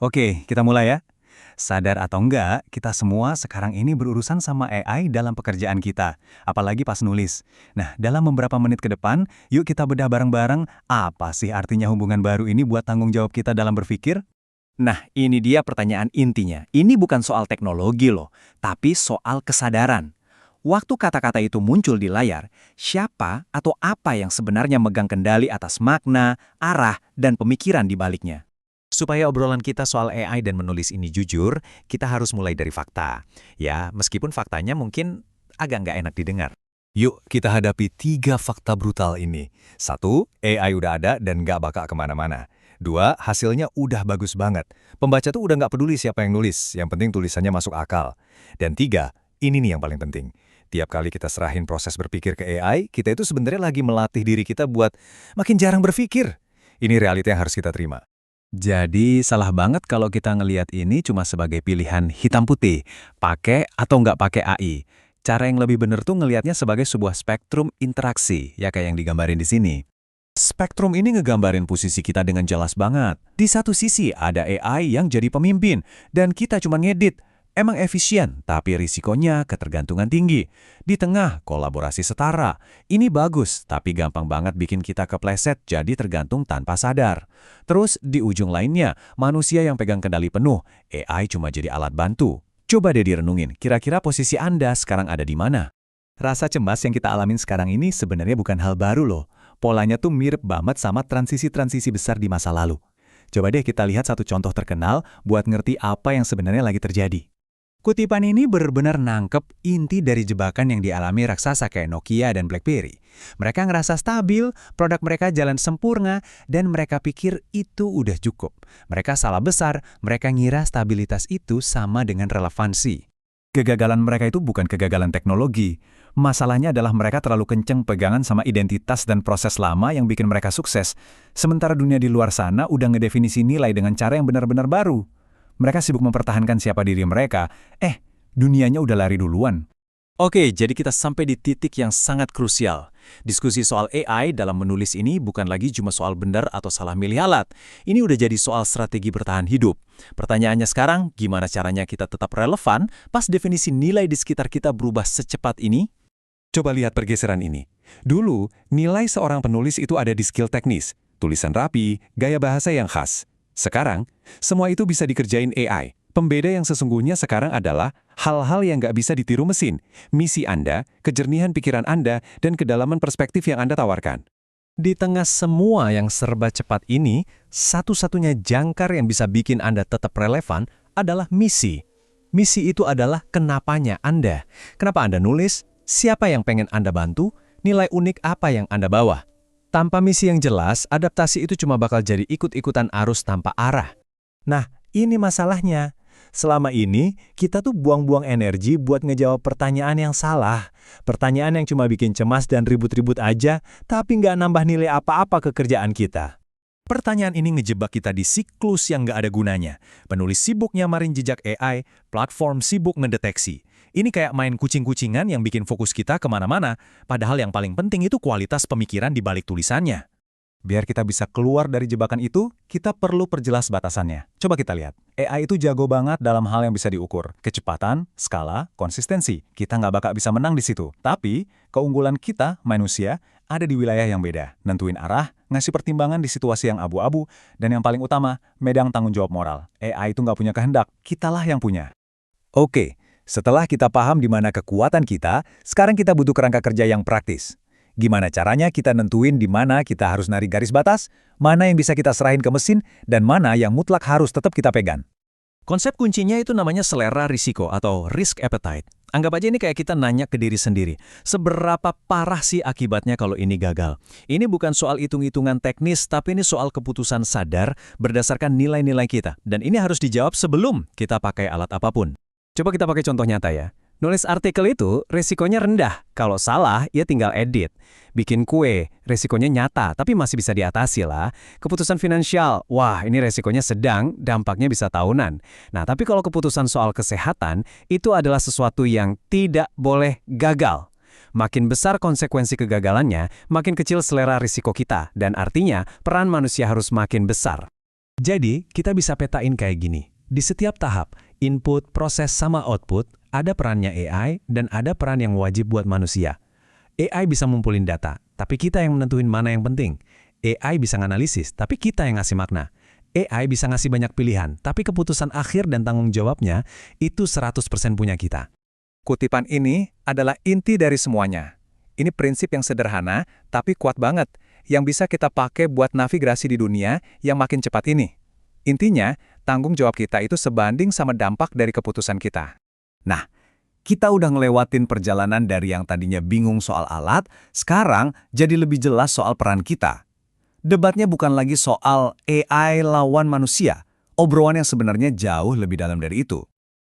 Oke, kita mulai ya. Sadar atau enggak, kita semua sekarang ini berurusan sama AI dalam pekerjaan kita, apalagi pas nulis. Nah, dalam beberapa menit ke depan, yuk kita bedah bareng-bareng apa sih artinya hubungan baru ini buat tanggung jawab kita dalam berpikir? Nah, ini dia pertanyaan intinya. Ini bukan soal teknologi loh, tapi soal kesadaran. Waktu kata-kata itu muncul di layar, siapa atau apa yang sebenarnya megang kendali atas makna, arah, dan pemikiran di baliknya? Supaya obrolan kita soal AI dan menulis ini jujur, kita harus mulai dari fakta. Ya, meskipun faktanya mungkin agak nggak enak didengar. Yuk kita hadapi 3 fakta brutal ini. 1, AI udah ada dan nggak bakal kemana-mana. 2, hasilnya udah bagus banget. Pembaca tuh udah nggak peduli siapa yang nulis, yang penting tulisannya masuk akal. Dan 3, ini nih yang paling penting. Tiap kali kita serahin proses berpikir ke AI, kita itu sebenarnya lagi melatih diri kita buat makin jarang berpikir. Ini realita yang harus kita terima. Jadi, salah banget kalau kita ngelihat ini cuma sebagai pilihan hitam putih, pakai atau nggak pakai AI. Cara yang lebih benar tuh ngelihatnya sebagai sebuah spektrum interaksi, ya kayak yang digambarin di sini. Spektrum ini ngegambarin posisi kita dengan jelas banget. Di satu sisi ada AI yang jadi pemimpin, dan kita cuma ngedit. Emang efisien, tapi risikonya ketergantungan tinggi. Di tengah, kolaborasi setara. Ini bagus, tapi gampang banget bikin kita kepleset jadi tergantung tanpa sadar. Terus, di ujung lainnya, manusia yang pegang kendali penuh. AI cuma jadi alat bantu. Coba deh direnungin, kira-kira posisi Anda sekarang ada di mana? Rasa cemas yang kita alamin sekarang ini sebenarnya bukan hal baru loh. Polanya tuh mirip banget sama transisi-transisi besar di masa lalu. Coba deh kita lihat satu contoh terkenal buat ngerti apa yang sebenarnya lagi terjadi. Kutipan ini benar-benar nangkep inti dari jebakan yang dialami raksasa kayak Nokia dan BlackBerry. Mereka ngerasa stabil, produk mereka jalan sempurna, dan mereka pikir itu udah cukup. Mereka salah besar, mereka ngira stabilitas itu sama dengan relevansi. Kegagalan mereka itu bukan kegagalan teknologi. Masalahnya adalah mereka terlalu kenceng pegangan sama identitas dan proses lama yang bikin mereka sukses. Sementara dunia di luar sana udah ngedefinisi nilai dengan cara yang benar-benar baru. Mereka sibuk mempertahankan siapa diri mereka, dunianya udah lari duluan. Oke, jadi kita sampai di titik yang sangat krusial. Diskusi soal AI dalam menulis ini bukan lagi cuma soal benar atau salah milih alat. Ini udah jadi soal strategi bertahan hidup. Pertanyaannya sekarang, gimana caranya kita tetap relevan pas definisi nilai di sekitar kita berubah secepat ini? Coba lihat pergeseran ini. Dulu, nilai seorang penulis itu ada di skill teknis, tulisan rapi, gaya bahasa yang khas. Sekarang, semua itu bisa dikerjain AI. Pembeda yang sesungguhnya sekarang adalah hal-hal yang nggak bisa ditiru mesin, misi Anda, kejernihan pikiran Anda, dan kedalaman perspektif yang Anda tawarkan. Di tengah semua yang serba cepat ini, satu-satunya jangkar yang bisa bikin Anda tetap relevan adalah misi. Misi itu adalah kenapanya Anda. Kenapa Anda nulis? Siapa yang pengen Anda bantu? Nilai unik apa yang Anda bawa? Tanpa misi yang jelas, adaptasi itu cuma bakal jadi ikut-ikutan arus tanpa arah. Nah, ini masalahnya. Selama ini, kita tuh buang-buang energi buat ngejawab pertanyaan yang salah. Pertanyaan yang cuma bikin cemas dan ribut-ribut aja, tapi nggak nambah nilai apa-apa ke kerjaan kita. Pertanyaan ini ngejebak kita di siklus yang nggak ada gunanya. Penulis sibuk nyamarin jejak AI, platform sibuk ngedeteksi. Ini kayak main kucing-kucingan yang bikin fokus kita kemana-mana, padahal yang paling penting itu kualitas pemikiran di balik tulisannya. Biar kita bisa keluar dari jebakan itu, kita perlu perjelas batasannya. Coba kita lihat. AI itu jago banget dalam hal yang bisa diukur. Kecepatan, skala, konsistensi. Kita nggak bakal bisa menang di situ. Tapi, keunggulan kita, manusia, ada di wilayah yang beda. Nentuin arah, ngasih pertimbangan di situasi yang abu-abu, dan yang paling utama, medang tanggung jawab moral. AI itu nggak punya kehendak, kitalah yang punya. Oke. Setelah kita paham di mana kekuatan kita, sekarang kita butuh kerangka kerja yang praktis. Gimana caranya kita nentuin di mana kita harus narik garis batas, mana yang bisa kita serahin ke mesin, dan mana yang mutlak harus tetap kita pegang. Konsep kuncinya itu namanya selera risiko atau risk appetite. Anggap aja ini kayak kita nanya ke diri sendiri, seberapa parah sih akibatnya kalau ini gagal? Ini bukan soal hitung-hitungan teknis, tapi ini soal keputusan sadar berdasarkan nilai-nilai kita. Dan ini harus dijawab sebelum kita pakai alat apapun. Coba kita pakai contoh nyata ya. Nulis artikel itu resikonya rendah. Kalau salah, ya tinggal edit. Bikin kue, resikonya nyata, tapi masih bisa diatasi lah. Keputusan finansial, wah ini resikonya sedang, dampaknya bisa tahunan. Nah, tapi kalau keputusan soal kesehatan, itu adalah sesuatu yang tidak boleh gagal. Makin besar konsekuensi kegagalannya, makin kecil selera risiko kita, dan artinya peran manusia harus makin besar. Jadi, kita bisa petain kayak gini. Di setiap tahap, input, proses, sama output, ada perannya AI dan ada peran yang wajib buat manusia. AI bisa ngumpulin data, tapi kita yang menentuin mana yang penting. AI bisa nganalisis, tapi kita yang ngasih makna. AI bisa ngasih banyak pilihan, tapi keputusan akhir dan tanggung jawabnya itu 100% punya kita. Kutipan ini adalah inti dari semuanya. Ini prinsip yang sederhana, tapi kuat banget, yang bisa kita pakai buat navigasi di dunia yang makin cepat ini. Intinya, tanggung jawab kita itu sebanding sama dampak dari keputusan kita. Nah, kita udah ngelewatin perjalanan dari yang tadinya bingung soal alat, sekarang jadi lebih jelas soal peran kita. Debatnya bukan lagi soal AI lawan manusia, obrolan yang sebenarnya jauh lebih dalam dari itu.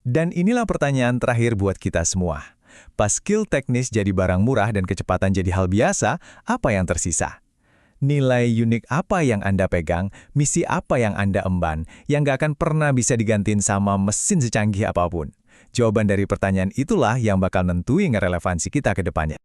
Dan inilah pertanyaan terakhir buat kita semua. Pas skill teknis jadi barang murah dan kecepatan jadi hal biasa, apa yang tersisa? Nilai unik apa yang Anda pegang, misi apa yang Anda emban, yang gak akan pernah bisa digantiin sama mesin secanggih apapun? Jawaban dari pertanyaan itulah yang bakal nentuin relevansi kita ke depannya.